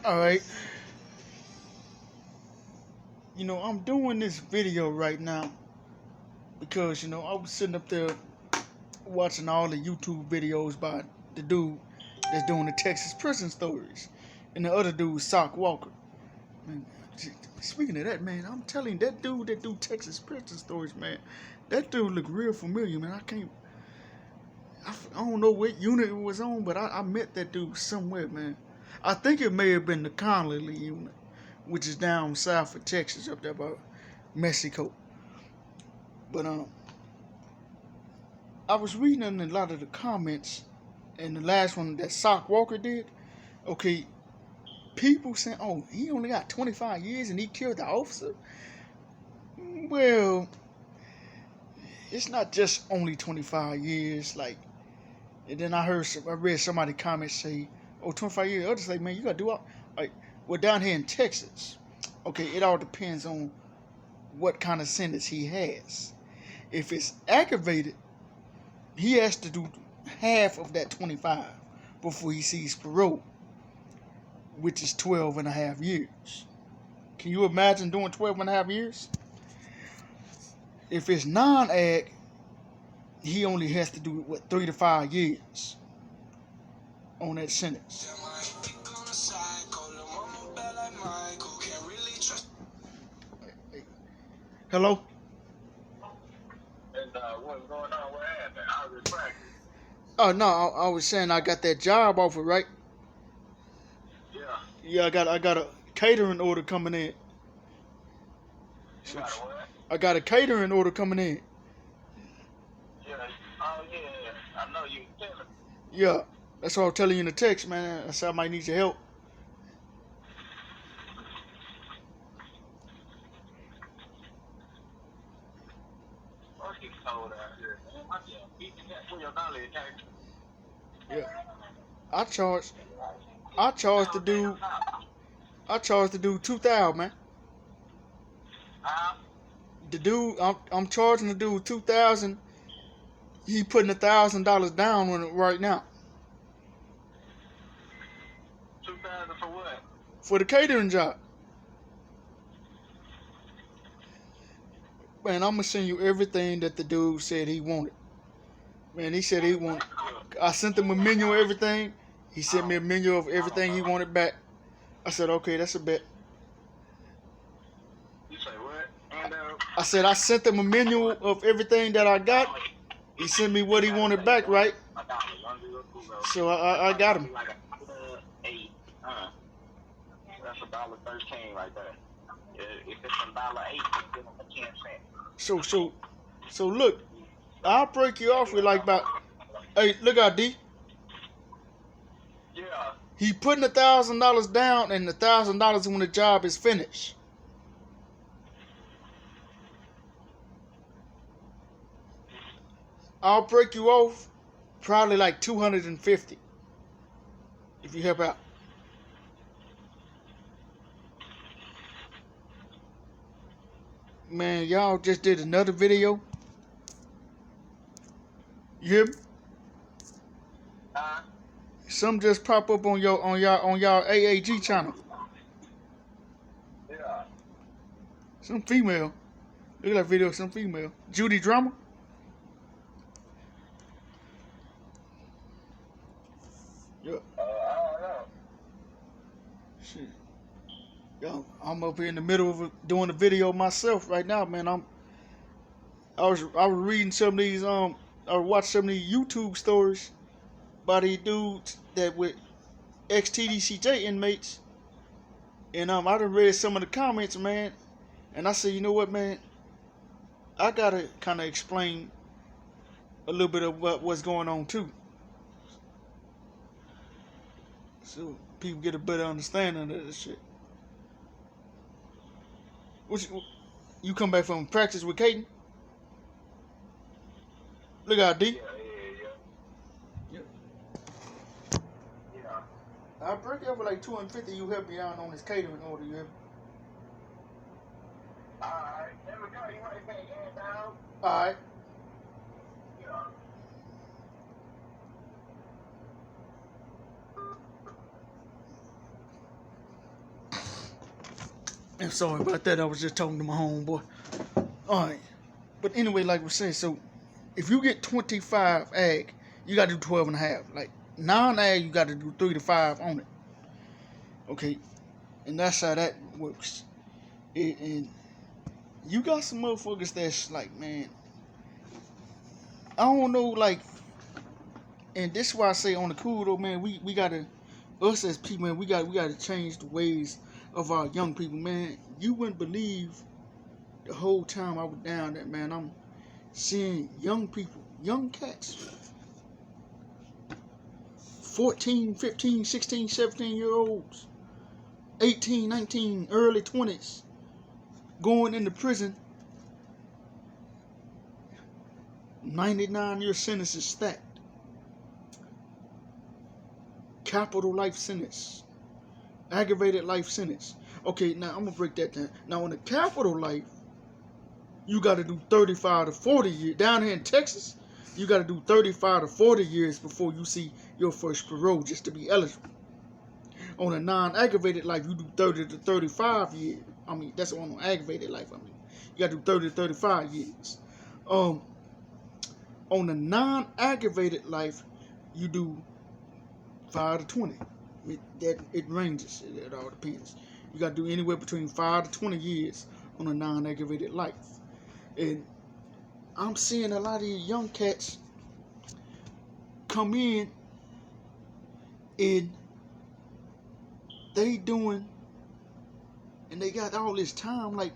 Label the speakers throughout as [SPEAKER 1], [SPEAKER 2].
[SPEAKER 1] All right, I'm doing this video right now because I was sitting up there watching all the YouTube videos by the dude that's doing the Texas prison stories, and the other dude, Sock Walker. Man, speaking of that, man, I'm telling you, that dude that do Texas prison stories, man, that dude look real familiar, man. I don't know what unit it was on, but I met that dude somewhere, man. I think it may have been the Connolly unit, which is down south of Texas, up there by Mexico. But I was reading in a lot of the comments, and the last one that Sock Walker did. Okay, people saying, "Oh, he only got 25 years and he killed the officer." Well, it's not just only 25 years. Like, and then I read somebody comment say, "Oh, 25 years." Others say, "Man, you gotta do all." Like, well, down here in Texas, okay, it all depends on what kind of sentence he has. If it's aggravated, he has to do half of that 25 before he sees parole, which is 12 and a half years. Can you imagine doing 12 and a half years? If it's non-ag, he only has to do, 3 to 5 years on that sentence. Hello?
[SPEAKER 2] And what's going on? What happened? I was practice.
[SPEAKER 1] Oh, no, I was saying I got that job offer, right?
[SPEAKER 2] Yeah.
[SPEAKER 1] Yeah, I got a catering order coming in.
[SPEAKER 2] You got a what?
[SPEAKER 1] I got a catering order coming in.
[SPEAKER 2] Yeah. Oh, yeah. I know you telling me.
[SPEAKER 1] Yeah, that's what I was telling you in the text, man. I said I might need your help.
[SPEAKER 2] Fuck, it's cold out here. Man, I can't beat that for your knowledge.
[SPEAKER 1] Yeah, I charged. I charged the dude. I charged the dude 2,000, man. The dude, I'm charging the dude 2,000. He putting $1,000 down on it right now
[SPEAKER 2] 2,000 for what?
[SPEAKER 1] for the catering job. Man, I'm gonna send you everything that the dude said he wanted. Man, he said he wanted. I sent him a menu of everything. He sent me a menu of everything he wanted back. I said, okay, that's a bet.
[SPEAKER 2] You say what? And
[SPEAKER 1] I said I sent him a menu of everything that I got. He sent me what he wanted back, right? So I got him.
[SPEAKER 2] Like $8. That's $1.13 right there. If it's $1.08, give them a 10 cents.
[SPEAKER 1] So look, I'll break you off with like about. Hey, look out, D.
[SPEAKER 2] Yeah.
[SPEAKER 1] He putting $1,000 down, and $1,000 when the job is finished. I'll break you off probably like 250 if you help out. Man, y'all just did another video. You hear me? Some just pop up on y'all AAG channel.
[SPEAKER 2] Yeah.
[SPEAKER 1] Some female. Look at that video. Some female. Judy Drama. Yeah.
[SPEAKER 2] I don't know.
[SPEAKER 1] Shit. Yo, I'm up here in the middle of doing a video myself right now, man. I was reading some of these I watched some of these YouTube stories by these dudes that with ex-TDCJ inmates, and I done read some of the comments, man, and I said, you know what, man, I gotta kind of explain a little bit of what's going on too, so people get a better understanding of this shit. You come back from practice with Caden? Look out, D.
[SPEAKER 2] Yeah.
[SPEAKER 1] I'll break it up for like 250. You help me out on this catering order. You help me?
[SPEAKER 2] Alright, there we go. You want to pay hand down?
[SPEAKER 1] Alright.
[SPEAKER 2] Yeah.
[SPEAKER 1] I'm sorry about that. I was just talking to my homeboy. All right. But anyway, like we said, so if you get 25 ag, you got to do 12 and a half. Like non-ag, you got to do 3 to 5 on it. Okay. And that's how that works. And you got some motherfuckers that's like, man, I don't know, like, and this is why I say on the cool though, man, we gotta, us as people, man, we gotta change the ways of our young people, man. You wouldn't believe the whole time I was down there, man, I'm seeing young people, young cats, 14, 15, 16, 17-year-olds, 18, 19, early 20s, going into prison, 99-year sentences stacked. Capital life sentence. Aggravated life sentence. Okay, now I'm going to break that down. Now, in the capital life, you got to do 35 to 40 years. Down here in Texas, you got to do 35 to 40 years before you see your first parole just to be eligible. On a non-aggravated life, you do 30 to 35 years. I mean, that's on an aggravated life. I mean, you got to do 30 to 35 years. On a non-aggravated life, you do 5 to 20. It ranges. It all depends. You got to do anywhere between 5 to 20 years on a non-aggravated life. And I'm seeing a lot of these young cats come in and they doing, and they got all this time. Like,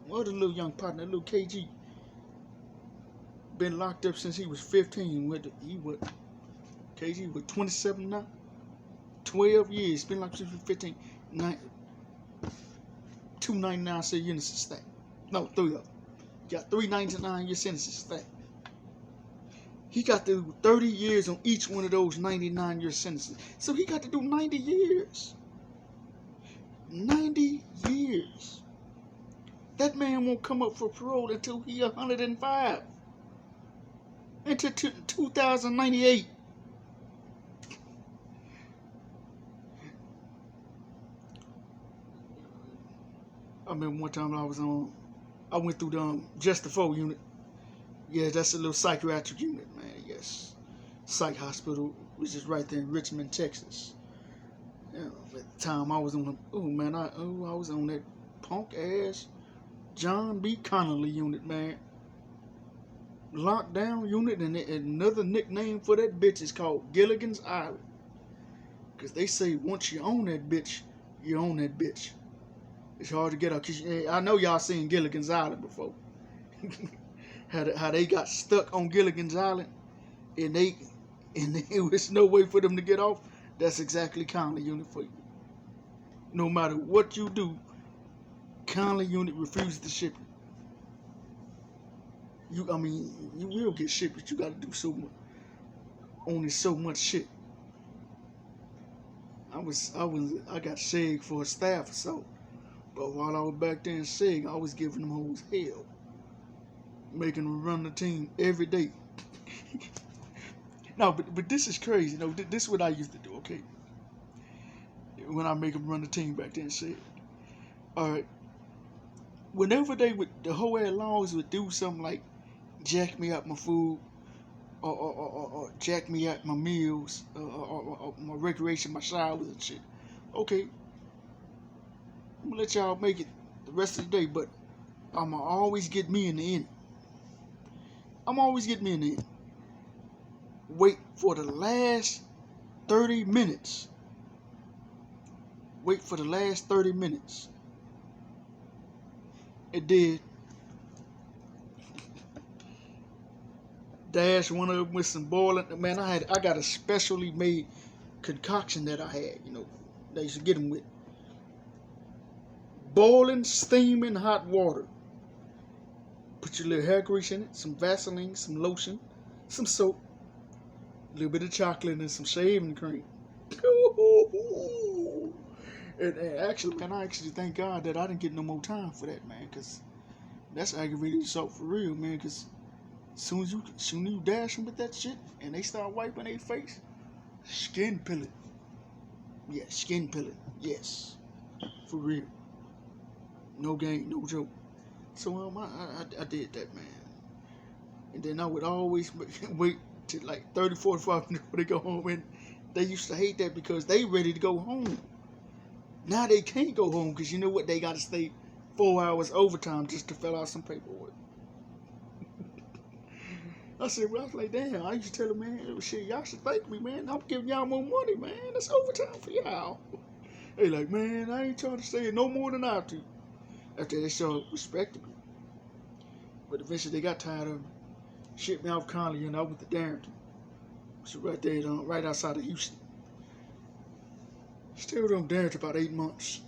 [SPEAKER 1] what a little young partner, little KG, been locked up since he was 15. KG was 27 now. 12 years. Been locked up since he was 15. 299 say units stacked. No, 3 of them. Got 399 year sentences stacked. He got to do 30 years on each one of those 99 year sentences. So he got to do 90 years. 90 years. That man won't come up for parole until he 105. Until 2098. I remember one time I went through the Just the 4 unit. Yeah, that's a little psychiatric unit, man. Yes, psych hospital, which is right there in Richmond, Texas. Yeah, at the time I was on I was on that punk ass John B. Connolly unit, man. Lockdown unit, and another nickname for that bitch is called Gilligan's Island. Cause they say once you own that bitch, you own that bitch. It's hard to get out. Cause I know y'all seen Gilligan's Island before. how they got stuck on Gilligan's Island, and there was no way for them to get off. That's exactly Conley unit for you. No matter what you do, Conley unit refuses to ship you. You will get shipped, but you got to do only so much shit. I got SIG for a staff assault. But while I was back there in SIG, I was giving them hoes hell. Making them run the team every day. No, but this is crazy. No, this is what I used to do, okay? When I make them run the team back there in SIG. Alright. Whenever the whole air laws would do something like jack me up my food, or jack me up my meals, or my recreation, my showers and shit. Okay. I'm gonna let y'all make it the rest of the day, but I'ma always get me in the end. Wait for the last 30 minutes. It did. Dash one of them with some boiling. Man, I got a specially made concoction that I had. They used to get them with boiling, steaming hot water. Put your little hair grease in it, some Vaseline, some lotion, some soap, a little bit of chocolate, and some shaving cream. And actually, man, I actually thank God that I didn't get no more time for that, man, because that's aggravated assault for real, man, because soon as you dash them with that shit and they start wiping their face, skin peeling. Yeah, skin peeling. Yes, for real. No game, no joke. So I did that, man. And then I would always wait till like 30, 45 minutes before they go home. And they used to hate that because they ready to go home. Now they can't go home because you know what? They got to stay 4 hours overtime just to fill out some paperwork. I said, well, I was like, damn, I used to tell them, man, shit, y'all should thank me, man. I'm giving y'all more money, man. That's overtime for y'all. They like, man, I ain't trying to stay no more than I do. After they showed respected me. But eventually they got tired of me. Shipped me off Conley and I went to Darrington. So right there, right outside of Houston. Stayed with them Darrington about 8 months.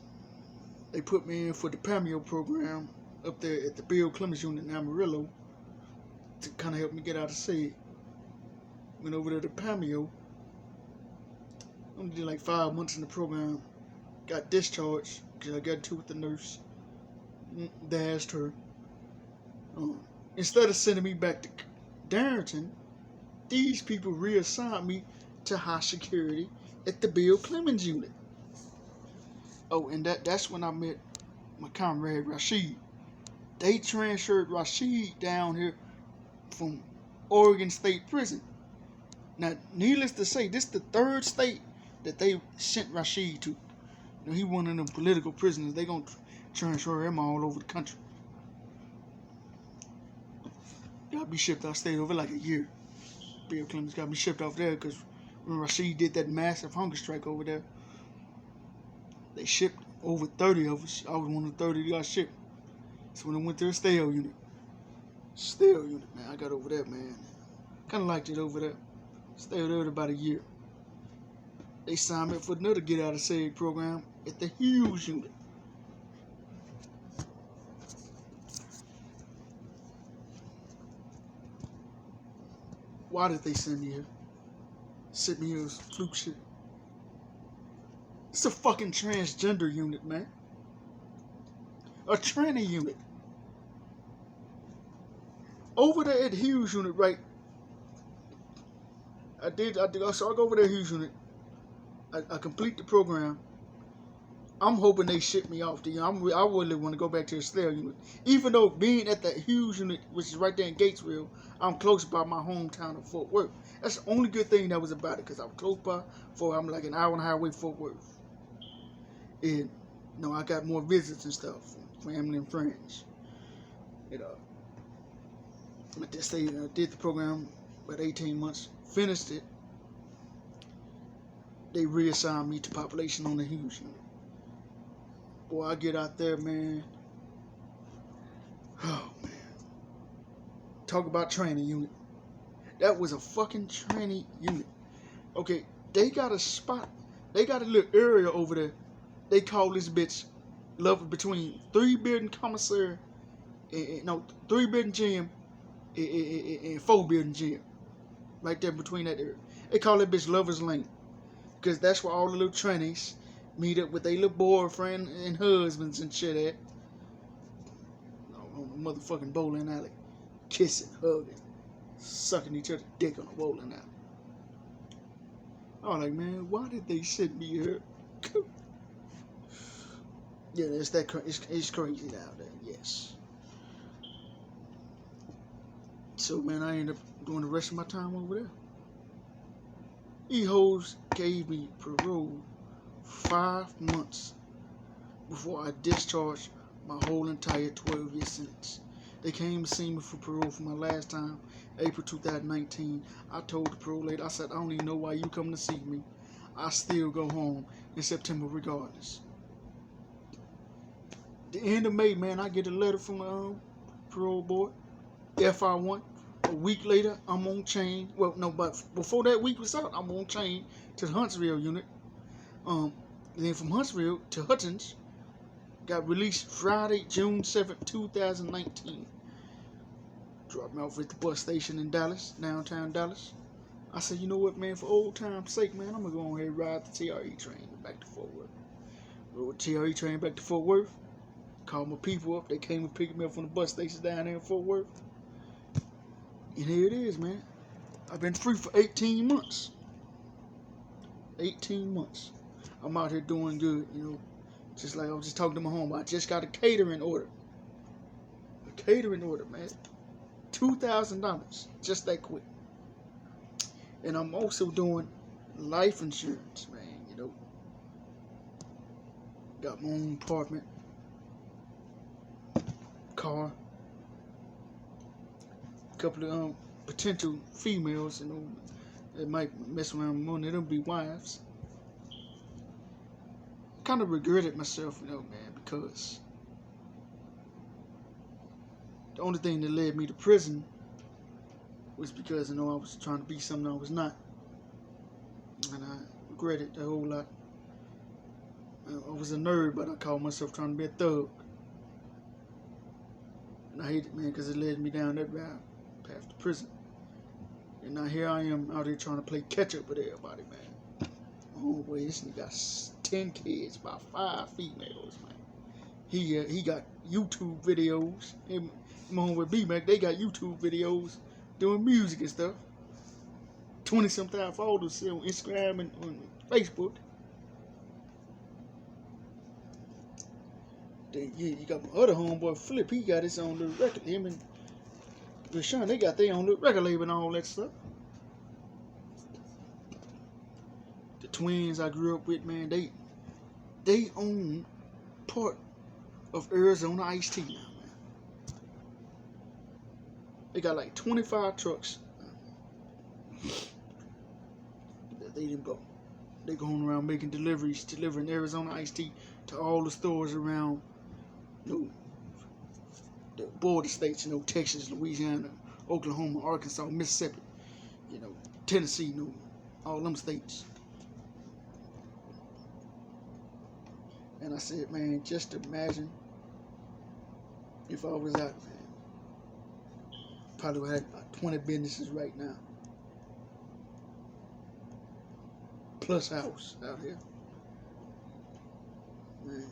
[SPEAKER 1] They put me in for the Pameo program up there at the Bill Clemens unit in Amarillo to kind of help me get out of SEG. Went over there to Pameo. Only did like 5 months in the program. Got discharged because I got into it with the nurse. They asked her. Instead of sending me back to Darrington, these people reassigned me to high security at the Bill Clemens unit. Oh, and that's when I met my comrade Rashid. They transferred Rashid down here from Oregon State Prison. Now, needless to say, this is the third state that they sent Rashid to. You know, he one of them political prisoners. They gonna transfer him all over the country. Got me shipped. I stayed over like a year. Bill Clemens got me shipped off there because when Rashid did that massive hunger strike over there, they shipped over 30 of us. I was one of the 30 that got shipped. So when I went to the Stale unit, man, I got over there, man. Kind of liked it over there. Stayed there about a year. They signed me up for another get out of SEG program at the Hughes unit. Why did they send me here? Sent me here as fluke shit. It's a fucking transgender unit, man. A tranny unit. Over there at Hughes unit, right? So I go over there at Hughes unit. I complete the program. I'm hoping they ship me off. I really want to go back to the Stale unit. Even though being at the Hughes unit, which is right there in Gatesville, I'm close by my hometown of Fort Worth. That's the only good thing that was about it, because I was close by. I'm like an hour and a half away from Fort Worth. And I got more visits and stuff from family and friends. But this day, I did the program about 18 months, finished it. They reassigned me to population on the Hughes unit. Boy, I get out there, man. Oh, man. Talk about training unit. That was a fucking training unit. Okay, they got a spot. They got a little area over there. They call this bitch love between 3-building commissary, 3-building gym and 4-building gym. Right there between that area. They call that bitch Lover's Lane. Because that's where all the little trannies meet up with their little boyfriend and husbands and shit at. On the motherfucking bowling alley. Kissing, hugging, sucking each other's dick on the bowling alley. I was like, man, why did they send me here? Yeah, it's crazy out there, yes. So, man, I ended up doing the rest of my time over there. E-hoes gave me parole 5 months before I discharged my whole entire 12-year sentence. They came to see me for parole for my last time, April 2019. I told the parole lady, I said, I don't even know why you come to see me. I still go home in September regardless. The end of May, man, I get a letter from the parole board, FI1. A week later, I'm on chain. Well, no, but before that week was out, I'm on chain to the Huntsville unit. Then from Huntsville to Hutchins, got released Friday, June 7th, 2019. Dropped me off at the bus station in Dallas, downtown Dallas. I said, you know what, man, for old time's sake, man, I'm going to go ahead and ride the TRE train back to Fort Worth. Rode the TRE train back to Fort Worth. Called my people up. They came and picked me up from the bus station down there in Fort Worth. And here it is, man. I've been free for 18 months. 18 months. I'm out here doing good, Just like I was just talking to my home, I just got a catering order. A catering order, man. $2,000, just that quick. And I'm also doing life insurance, man. Got my own apartment, car, a couple of potential females, that might mess around with money. They'll be wives. Kind of regretted myself, man, because the only thing that led me to prison was because, I was trying to be something I was not. And I regretted a whole lot. I was a nerd, but I called myself trying to be a thug. And I hate it, man, because it led me down that path to prison. And now here I am out here trying to play catch up with everybody, man. Oh, boy, this nigga got 10 kids, about 5 females, man. He got YouTube videos. Him on with B-Mac, they got YouTube videos doing music and stuff. 20-something followers on Instagram and on Facebook. Then you got my other homeboy Flip. He got his own little record. Him and Rashawn, they got their own little record label and all that stuff. The twins I grew up with, man, they own part of Arizona Iced Tea now, man. They got like 25 trucks that they didn't go. They going around making deliveries, delivering Arizona Iced Tea to all the stores around, the border states, Texas, Louisiana, Oklahoma, Arkansas, Mississippi, Tennessee, all them states. And I said, man, just imagine if I was out, man. Probably would have about 20 businesses right now. Plus house out here. Man.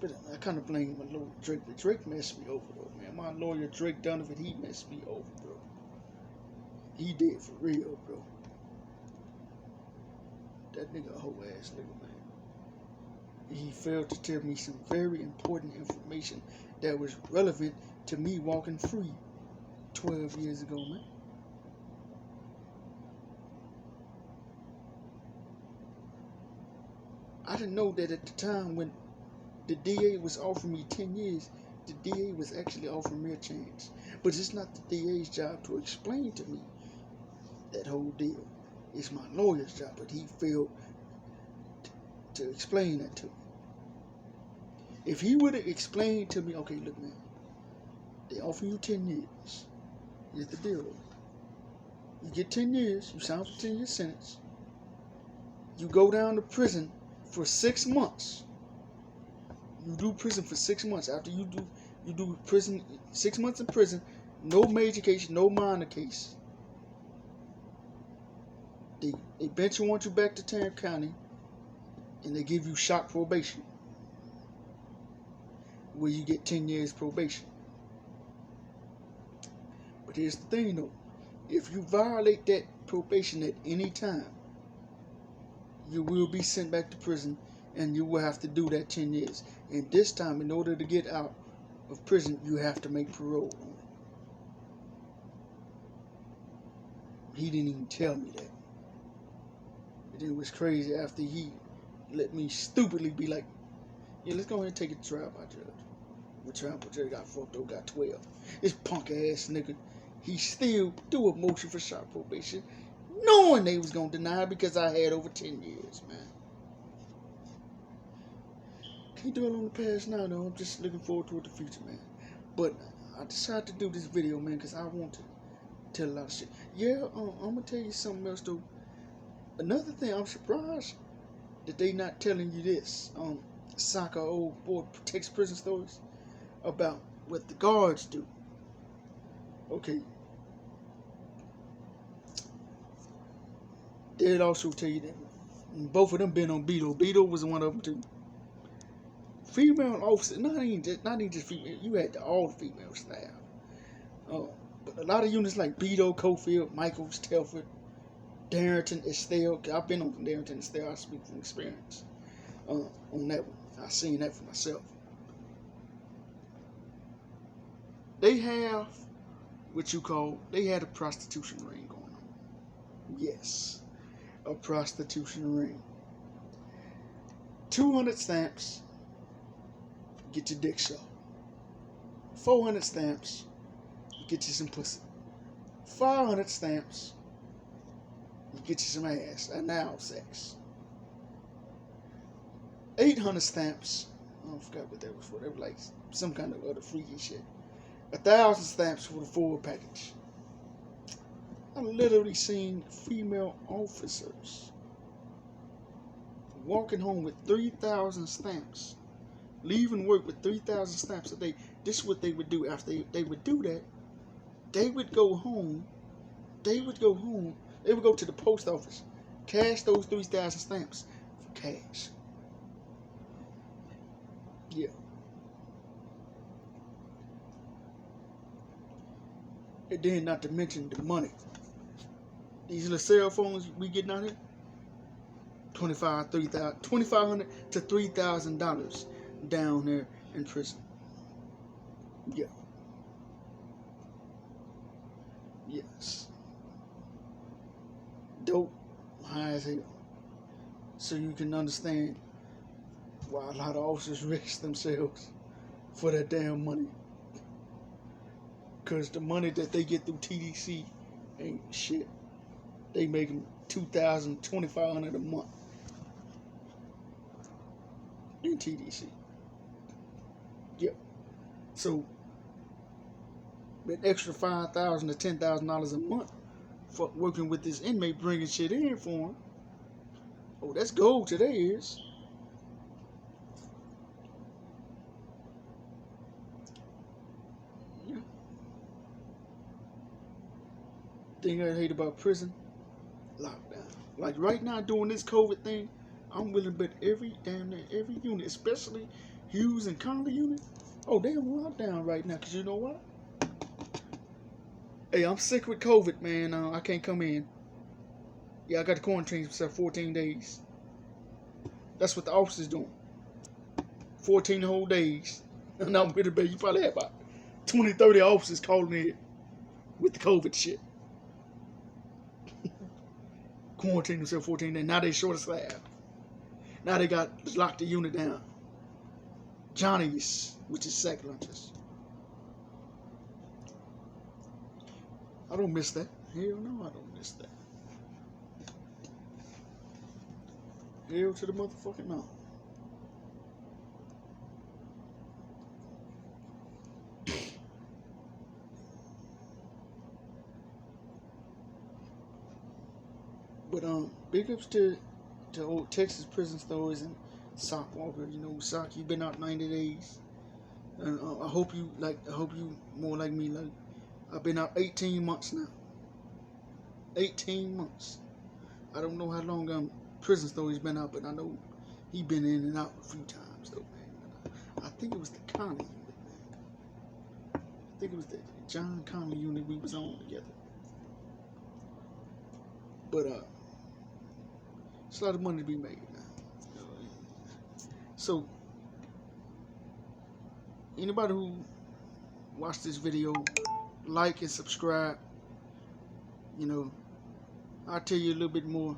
[SPEAKER 1] But I kind of blame my lawyer Drake. But Drake messed me over, though, man. My lawyer Drake Donovan, he messed me over, bro. He did for real, bro. That nigga a whole ass nigga, man. He failed to tell me some very important information that was relevant to me walking free 12 years ago, man. I didn't know that at the time when the DA was offering me 10 years, the DA was actually offering me a chance. But it's not the DA's job to explain to me that whole deal. It's my lawyer's job, but he failed to explain that to me. If he would have explained to me, okay, look, man, they offer you 10 years. Here's the deal. You get 10 years, you sign for 10 year sentence. You go down to prison for 6 months. You do prison for 6 months. After you do prison, 6 months in prison, no major case, no minor case. They eventually want you back to Tarrant County, and they give you shock probation, where you get 10 years probation. But here's the thing, though. If you violate that probation at any time, you will be sent back to prison, and you will have to do that 10 years. And this time, in order to get out of prison, you have to make parole. He didn't even tell me that. And it was crazy after he let me stupidly be like, yeah, let's go ahead and take it to trial by judge. The trial by judge got fucked up, got 12. This punk ass nigga, he still do a motion for shock probation, knowing they was gonna deny it because I had over 10 years, man. Can't dwell on the past now, though. I'm just looking forward to the future, man. But I decided to do this video, man, because I want to tell a lot of shit. Yeah, I'm gonna tell you something else, though. Another thing, I'm surprised that they not telling you this. Soccer old boy protects prison stories about what the guards do. Okay. They'd also tell you that both of them been on Beto. Beto was one of them too. Female officers, not even just female. You had all female staff. But a lot of units like Beto, Cofield, Michaels, Telford, Darrington, Estelle. I've been on Darrington, Estelle. I speak from experience. on that one. I seen that for myself. They have they had a prostitution ring going on. Yes, a prostitution ring. 200 stamps, get your dick sucked. 400 stamps, get you some pussy. 500 stamps, you get you some ass, anal sex. 800 stamps, I forgot what that was for. They were like some kind of other freaky shit. 1,000 stamps for the full package. I literally seen female officers walking home with 3,000 stamps, leaving work with 3,000 stamps a day. This is what they would do after they would do that. They would go home. They would go to the post office, cash those 3,000 stamps for cash. Yeah. And then not to mention the money. These little cell phones we getting out here, $2,500 to $3,000 down there in prison. Yeah. Yes. Dope, high as hell. So you can understand why a lot of officers risk themselves for that damn money. Because the money that they get through TDC ain't shit. They make them $2,000, $2,500 a month in TDC. Yep. So that extra $5,000 to $10,000 a month for working with this inmate, bringing shit in for him. Oh, that's gold today is. Yeah. Thing I hate about prison, lockdown. Like right now doing this COVID thing, I'm willing to bet every unit, especially Hughes and Conley unit. Oh, they on lockdown right now, cause you know what? Hey, I'm sick with COVID, man. I can't come in. Yeah, I got to quarantine myself 14 days. That's what the officers doing. 14 whole days. And I'm with it, baby. You probably have about 20, 30 officers calling in with the COVID shit. Quarantine themselves 14 days. Now they short of staff. Now they got locked the unit down. Johnny's, which is sack lunches. I don't miss that. Hell no, I don't miss that. Hell to the motherfucking no. But big ups to old Texas prison stories and Sock Walker. You know, Sock, you've been out 90 days, and I hope you more like me. Like I've been out 18 months now. 18 months. I don't know how long prison story's been out, but I know he been in and out a few times though, man. I think it was the Conley unit, man. I think it was the John Conley unit we was on together. But it's a lot of money to be made now. So anybody who watched this video, like and subscribe. You know, I'll tell you a little bit more.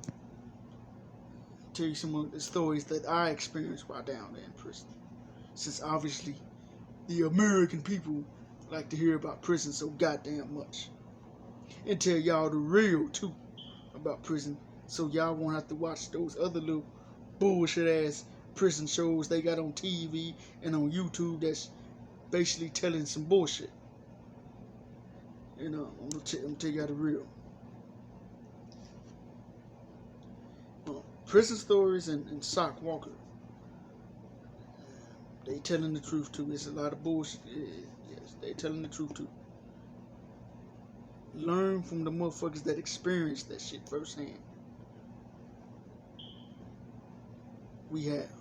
[SPEAKER 1] Tell you some of the stories that I experienced while down there in prison. Since obviously the American people like to hear about prison so goddamn much. And tell y'all the real too about prison, so y'all won't have to watch those other little bullshit ass prison shows they got on TV and on YouTube that's basically telling some bullshit. And I'm gonna tell y'all the real. Prison stories and Sock Walker, they telling the truth too. It's a lot of bullshit. Yes, they telling the truth too. Learn from the motherfuckers that experienced that shit firsthand. We have.